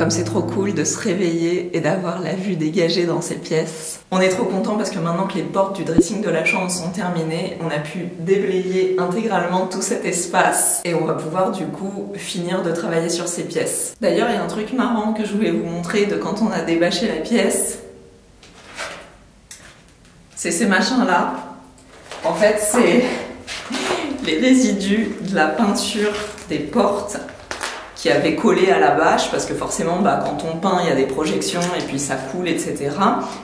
comme c'est trop cool de se réveiller et d'avoir la vue dégagée dans ces pièces. On est trop content parce que maintenant que les portes du dressing de la chambre sont terminées, on a pu déblayer intégralement tout cet espace et on va pouvoir du coup finir de travailler sur ces pièces. D'ailleurs, il y a un truc marrant que je voulais vous montrer de quand on a débâché la pièce. C'est ces machins-là. En fait, c'est les résidus de la peinture des portes qui avait collé à la bâche, parce que forcément quand on peint il y a des projections et puis ça coule, etc.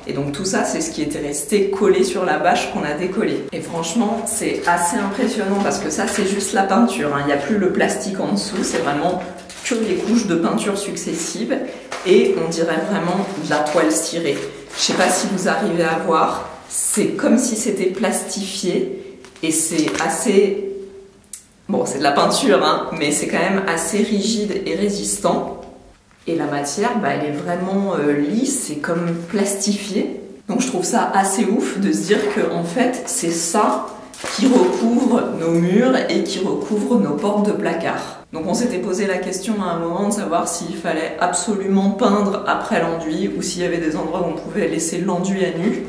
Et donc tout ça c'est ce qui était resté collé sur la bâche qu'on a décollé. Et franchement c'est assez impressionnant parce que ça c'est juste la peinture, hein. Il n'y a plus le plastique en dessous, c'est vraiment que les couches de peinture successives et on dirait vraiment de la toile cirée. Je sais pas si vous arrivez à voir, c'est comme si c'était plastifié et c'est assez... Bon, c'est de la peinture, hein, mais c'est quand même assez rigide et résistant. Et la matière, elle est vraiment lisse, c'est comme plastifié. Donc je trouve ça assez ouf de se dire que en fait, c'est ça qui recouvre nos murs et qui recouvre nos portes de placard. Donc on s'était posé la question à un moment de savoir s'il fallait absolument peindre après l'enduit ou s'il y avait des endroits où on pouvait laisser l'enduit à nu.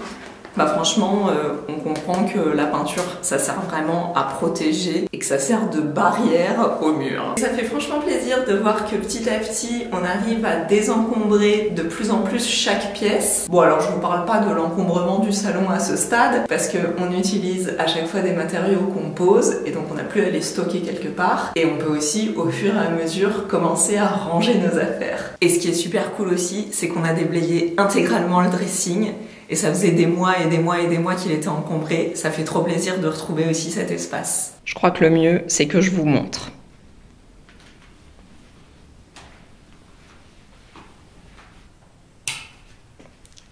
Franchement, on comprend que la peinture, ça sert vraiment à protéger et que ça sert de barrière au mur. Ça fait franchement plaisir de voir que petit à petit, on arrive à désencombrer de plus en plus chaque pièce. Bon, alors je vous parle pas de l'encombrement du salon à ce stade, parce qu'on utilise à chaque fois des matériaux qu'on pose, et donc on n'a plus à les stocker quelque part. Et on peut aussi, au fur et à mesure, commencer à ranger nos affaires. Et ce qui est super cool aussi, c'est qu'on a déblayé intégralement le dressing. Et ça faisait des mois et des mois et des mois qu'il était encombré. Ça fait trop plaisir de retrouver aussi cet espace. Je crois que le mieux, c'est que je vous montre.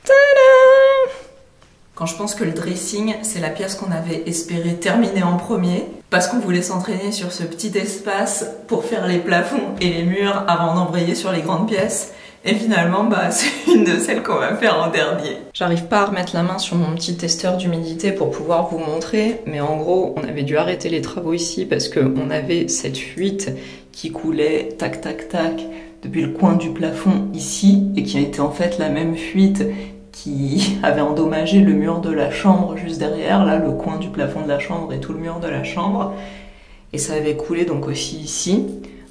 Tada! Quand je pense que le dressing, c'est la pièce qu'on avait espéré terminer en premier, parce qu'on voulait s'entraîner sur ce petit espace pour faire les plafonds et les murs avant d'embrayer sur les grandes pièces. Et finalement, c'est une de celles qu'on va faire en dernier. J'arrive pas à remettre la main sur mon petit testeur d'humidité pour pouvoir vous montrer, mais en gros, on avait dû arrêter les travaux ici parce qu'on avait cette fuite qui coulait tac tac tac depuis le coin du plafond ici et qui était en fait la même fuite qui avait endommagé le mur de la chambre juste derrière, là, le coin du plafond de la chambre et tout le mur de la chambre. Et ça avait coulé donc aussi ici.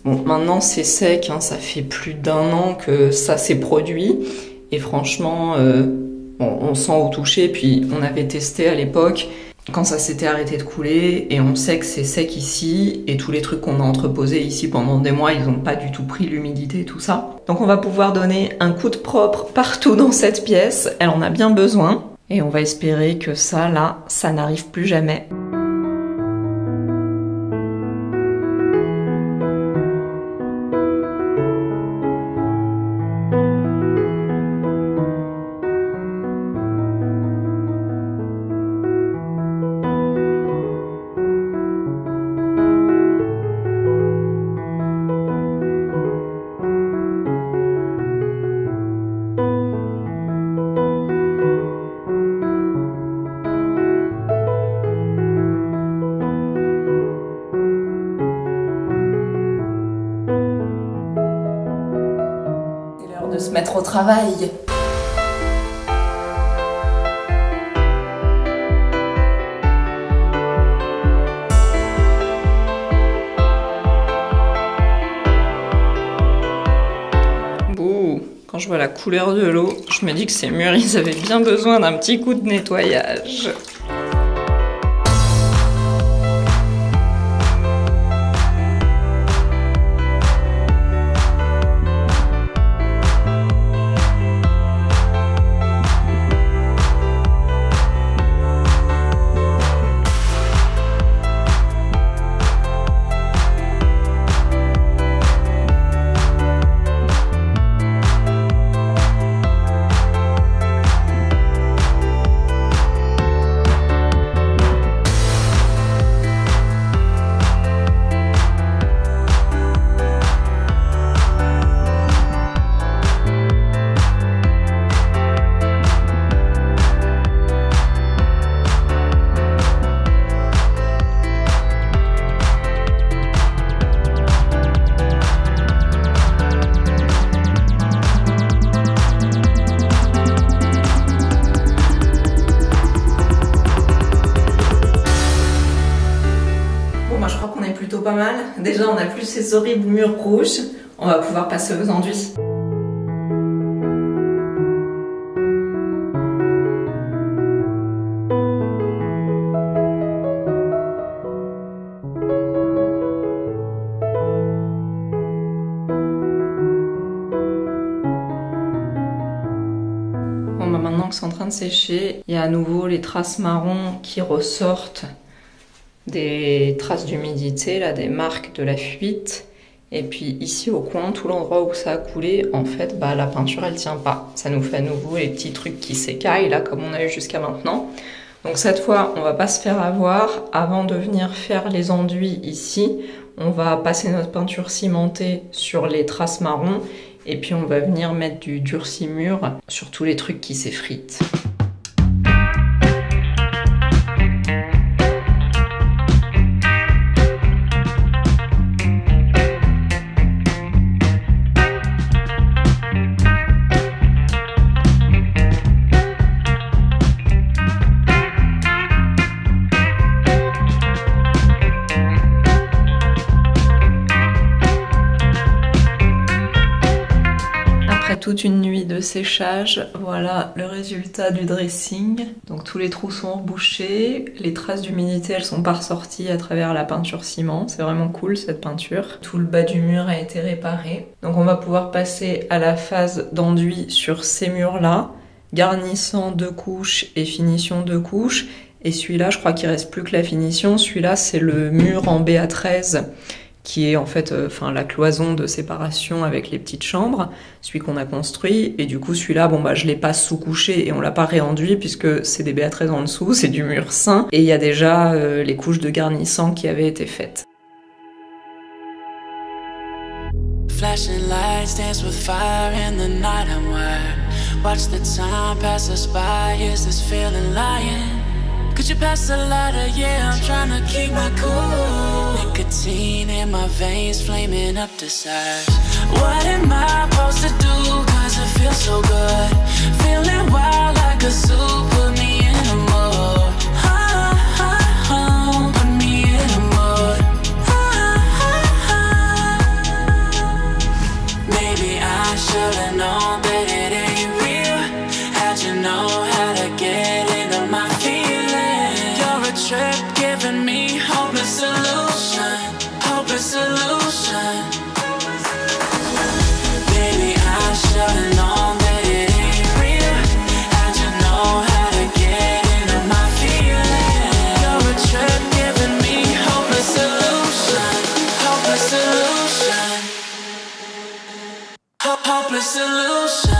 Bon, maintenant c'est sec, hein, ça fait plus d'1 an que ça s'est produit et franchement on sent au toucher, puis on avait testé à l'époque quand ça s'était arrêté de couler et on sait que c'est sec ici et tous les trucs qu'on a entreposés ici pendant des mois ils n'ont pas du tout pris l'humidité et tout ça. Donc on va pouvoir donner un coup de propre partout dans cette pièce, elle en a bien besoin et on va espérer que ça là, ça n'arrive plus jamais. De se mettre au travail. Bouh, quand je vois la couleur de l'eau, je me dis que ces murs, ils avaient bien besoin d'un petit coup de nettoyage. plutôt pas mal. Déjà, on n'a plus ces horribles murs rouges. On va pouvoir passer aux enduits. Maintenant que c'est en train de sécher, il y a à nouveau les traces marron qui ressortent, des traces d'humidité, là, des marques de la fuite. Et puis ici au coin, tout l'endroit où ça a coulé, en fait, la peinture elle tient pas. Ça nous fait à nouveau les petits trucs qui s'écaillent, là, comme on a eu jusqu'à maintenant. Donc cette fois, on va pas se faire avoir. Avant de venir faire les enduits ici, on va passer notre peinture cimentée sur les traces marron. Et puis on va venir mettre du durci-mur sur tous les trucs qui s'effritent. Toute une nuit de séchage, voilà le résultat du dressing. Donc tous les trous sont rebouchés, les traces d'humidité elles sont pas ressorties à travers la peinture ciment, c'est vraiment cool cette peinture. Tout le bas du mur a été réparé. Donc on va pouvoir passer à la phase d'enduit sur ces murs là, garnissant 2 couches et finition 2 couches. Et celui-là je crois qu'il reste plus que la finition, celui-là c'est le mur en BA13 qui est en fait la cloison de séparation avec les petites chambres, celui qu'on a construit, et du coup celui-là, je l'ai pas sous-couché et on l'a pas réenduit puisque c'est des BA13 en dessous, c'est du mur sain, et il y a déjà les couches de garnissant qui avaient été faites. Flashing lights dance with fire in the night I'm wired. Watch the time pass us by, is this feeling lying? Could you pass the lighter? Yeah, I'm trying to keep my cool. Nicotine in my veins, flaming up desires. What am I supposed to do? Cause it feels so good. Feeling wild like a zoo, put me in a mood. Put me in a mood. Maybe I should've known that it ain't real. How'd you know how to get into my feelings? Trip giving me hopeless solution, hopeless solution. Baby, I should've known that it ain't real. How'd you know how to get into my feelings? You're a trip giving me hopeless solution, hopeless solution, hopeless solution.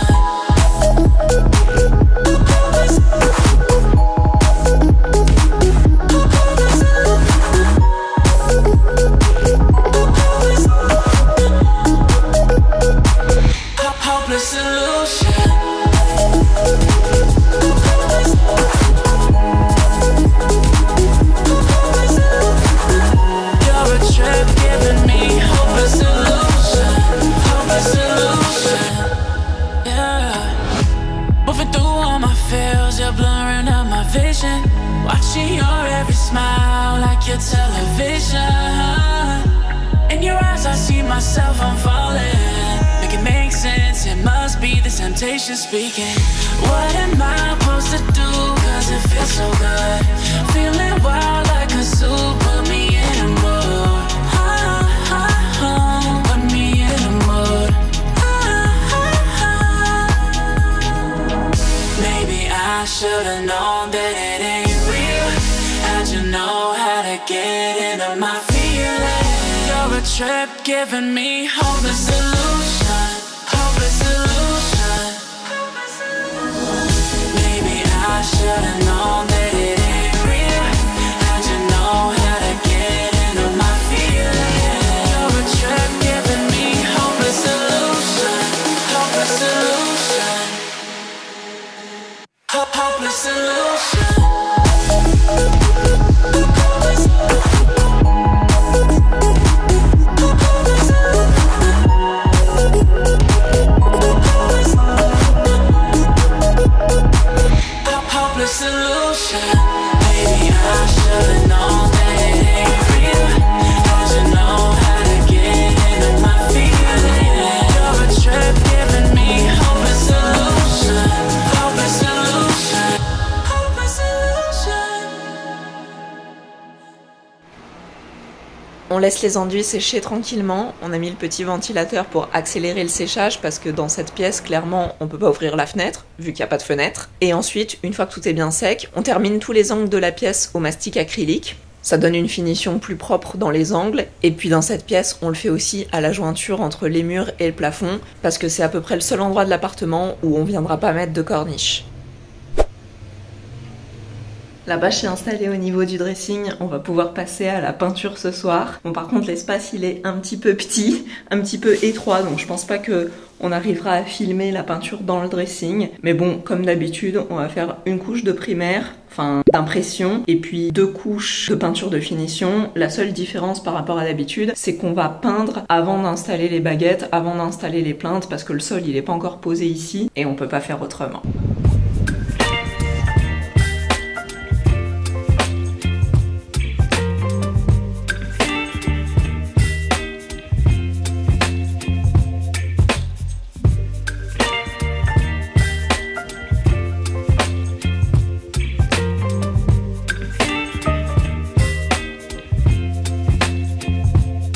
Watching your every smile like your television. In your eyes I see myself, I'm falling. Make it make sense, it must be the temptation speaking. What am I supposed to do? Cause it feels so good. Feeling wild like a zoo, put me in a mood. Put me in a mood. Maybe I should've known that it ain't. How'd you know how to get into my feelings? You're a trip giving me hopeless solution, hopeless solution. Maybe I should've known that it ain't real. How'd you know how to get into my feelings? You're a trip giving me hopeless solution, hopeless solution, hopeless solution. Solution. Maybe I should've known that it ain't real. How'd you On laisse les enduits sécher tranquillement. On a mis le petit ventilateur pour accélérer le séchage parce que dans cette pièce, clairement, on peut pas ouvrir la fenêtre vu qu'il n'y a pas de fenêtre. Et ensuite, une fois que tout est bien sec, on termine tous les angles de la pièce au mastic acrylique. Ça donne une finition plus propre dans les angles. Et puis dans cette pièce, on le fait aussi à la jointure entre les murs et le plafond parce que c'est à peu près le seul endroit de l'appartement où on viendra pas mettre de corniche. La bâche est installée au niveau du dressing, on va pouvoir passer à la peinture ce soir. Bon, par contre l'espace il est un petit peu petit, un petit peu étroit, donc je pense pas que on arrivera à filmer la peinture dans le dressing. Mais bon, comme d'habitude, on va faire une couche de primaire, enfin d'impression, et puis 2 couches de peinture de finition. La seule différence par rapport à d'habitude, c'est qu'on va peindre avant d'installer les baguettes, avant d'installer les plinthes, parce que le sol il est pas encore posé ici, et on peut pas faire autrement.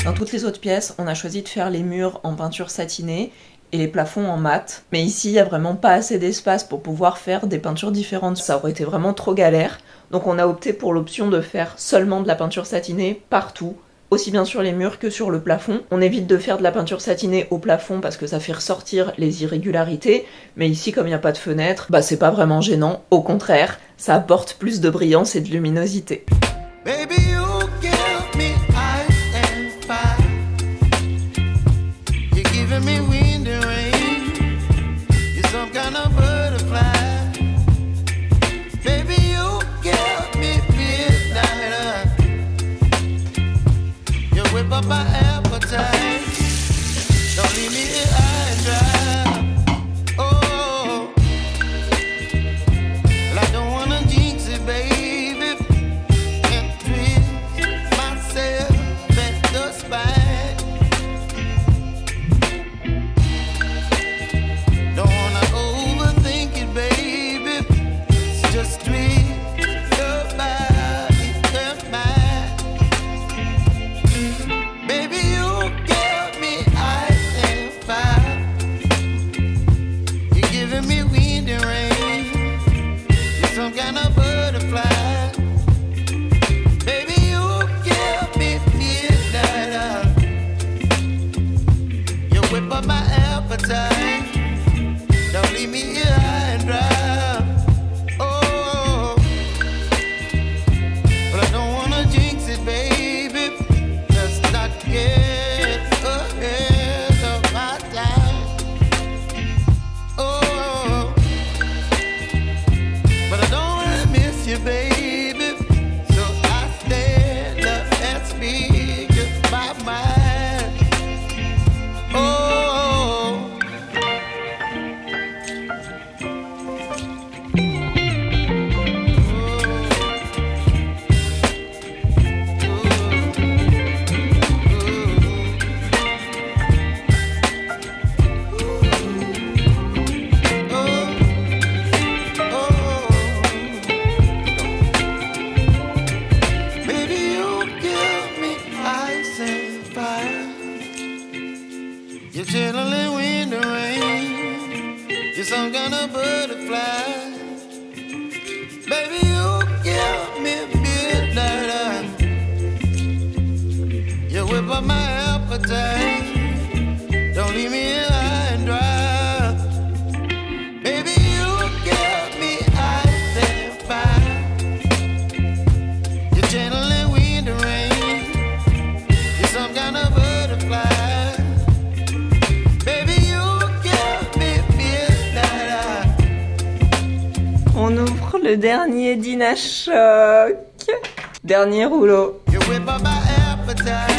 Dans toutes les autres pièces, on a choisi de faire les murs en peinture satinée et les plafonds en mat. Mais ici, il n'y a vraiment pas assez d'espace pour pouvoir faire des peintures différentes. Ça aurait été vraiment trop galère. Donc on a opté pour l'option de faire seulement de la peinture satinée partout, aussi bien sur les murs que sur le plafond. On évite de faire de la peinture satinée au plafond parce que ça fait ressortir les irrégularités. Mais ici, comme il n'y a pas de fenêtre, bah c'est pas vraiment gênant. Au contraire, ça apporte plus de brillance et de luminosité. Baby, you give me ice and fire. You're giving me wind and rain. You're some kind of butterfly. Baby, you give me midnight. You whip up my appetite. Don't leave me here high and dry. Oh, well, I don't wanna jinx it, baby. You're chilling wind and rain. You're some kind of butterfly. Baby, you give me midnight. You whip up my appetite. Don't leave me here high and dry. Baby, you give me ice and fire. You're channeling wind and rain. You're some kind of butterfly. On ouvre le dernier Dina Choc. Dernier rouleau. You whip up my appetite.